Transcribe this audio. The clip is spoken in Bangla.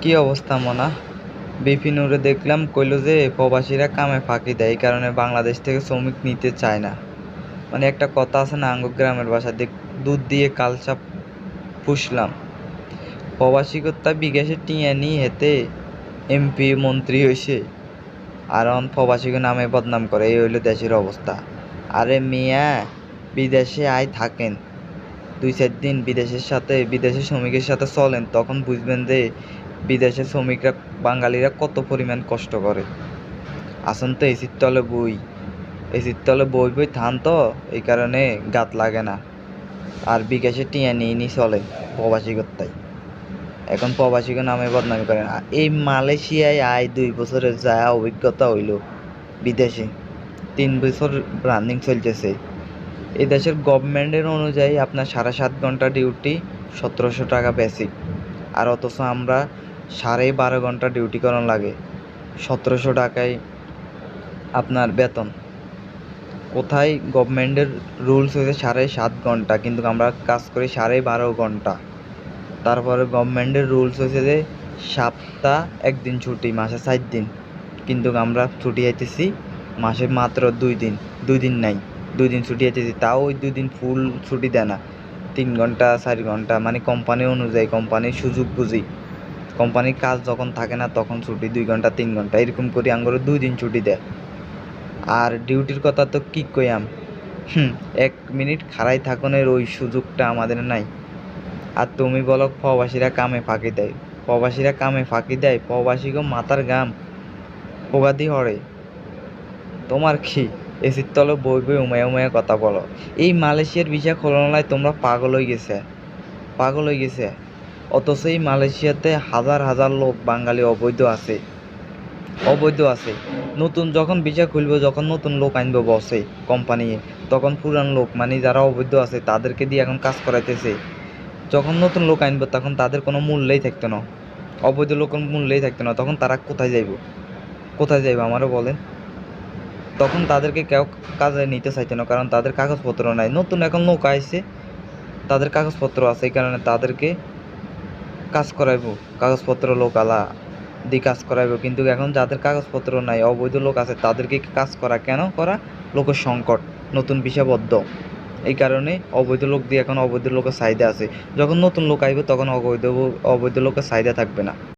কি অবস্থা মনা? বিপিনুরে দেখলাম কইলো যে প্রবাসীরা কামে ফাঁকি দেয়, এই কারণে বাংলাদেশ থেকে শ্রমিক নিতে চায় না। মানে একটা কথা আছে না, আঙ্গ গ্রামের ভাষা দেখ, দুধ দিয়ে কালসাপ পুষলাম। প্রবাসী কর্তা বিদেশে টিয়া নি হেতে এমপি মন্ত্রী হইছে, আর অন প্রবাসীকে নামে বদনাম করে, এই হইলো দেশের অবস্থা। আরে মিয়া, বিদেশে আয় থাকেন 2-4 দিন, বিদেশের শ্রমিকের সাথে চলেন, তখন বুঝবেন যে বিদেশের শ্রমিকরা, বাঙালিরা কত পরিমাণ কষ্ট করে। আসুন তো এসির তলে বই বই থান তো, এই কারণে গাত লাগে না। আর বিকাশে টিয়া নিয়ে নি চলে প্রবাসী কর্তাই। এখন প্রবাসীকে নামে বদনামি করেন। এই মালয়েশিয়ায় 2 বছরের যায় অভিজ্ঞতা হইল, বিদেশে 3 বছর রানিং চলতেছে। এই দেশের গভর্নমেন্টের অনুযায়ী আপনার 7.5 ঘন্টা ডিউটি, 1700 টাকা বেসিক। আর অথচ আমরা 12.5 ঘন্টা ডিউটি করার লাগে, 1700 টাকায় আপনার বেতন। কোথায় গভর্নমেন্টের রুলস হয়েছে 7.5 ঘন্টা, কিন্তু আমরা কাজ করি 12.5 ঘন্টা। তারপরে গভর্নমেন্টের রুলস হয়েছে যে সপ্তাহ 1 দিন ছুটি, মাসে 4 দিন, কিন্তু আমরা ছুটি আইতেছি মাসে মাত্র 2 দিন। 2 দিন নাই, 2 দিন ছুটি আইতেছি, তাও ওই 2 দিন ফুল ছুটি দেয় না। 3 ঘন্টা 4 ঘন্টা, মানে কোম্পানি অনুযায়ী, কোম্পানির সুযোগ বুঝি। কোম্পানির কাজ যখন থাকে না তখন ছুটি 2 ঘন্টা 3 ঘন্টা, এরকম করে আঙ্গুরে 2 দিন ছুটি দেয়। আর ডিউটির কথা তো কি কইয়াম, 1 মিনিট খাড়াই থাকনের ওই সুযোগটা আমাদের নাই। আর তুমি বলো প্রবাসীরা কামে ফাঁকি দেয়। প্রবাসীকে মাথার ঘাম পোগাদি হরে। তোমার কি এসির তলে বই বই উমায় উমায় কথা বলো? এই মালয়েশিয়ার ভিসা খোলনায় তোমরা পাগল হয়ে গেছে। অথচ এই মালয়েশিয়াতে হাজার হাজার লোক বাঙালি অবৈধ আছে। নতুন যখন ভিসা খুলবে, যখন নতুন লোক আনবে বসে কোম্পানি, তখন পুরান লোক মানে যারা অবৈধ আছে তাদেরকে দিয়ে এখন কাজ করাইতেছে। যখন নতুন লোক আনবে তখন তাদের কোনো মূল্যই থাকতো না, অবৈধ লোকের মূল্যই থাকতো না, তখন তারা কোথায় যাইব আমারও বলেন? তখন তাদেরকে কেউ কাজে নিতে চাইতো না, কারণ তাদের কাগজপত্র নাই। নতুন এখন লোক আইছে, তাদের কাগজপত্র আছে, এই কারণে তাদেরকে কাজ করাইবো, কাগজপত্র লোক আলা দিয়ে কাজ করাইবো। কিন্তু এখন যাদের কাগজপত্র নাই, অবৈধ লোক আছে, তাদেরকে কাজ করা কেন করা? লোকের সংকট, নতুন বিষয়বদ্ধ, এই কারণে অবৈধ লোক দিয়ে এখন অবৈধ লোকের চাহিদা আছে। যখন নতুন লোক আইবে তখন অবৈধ লোকের চাহিদা থাকবে না।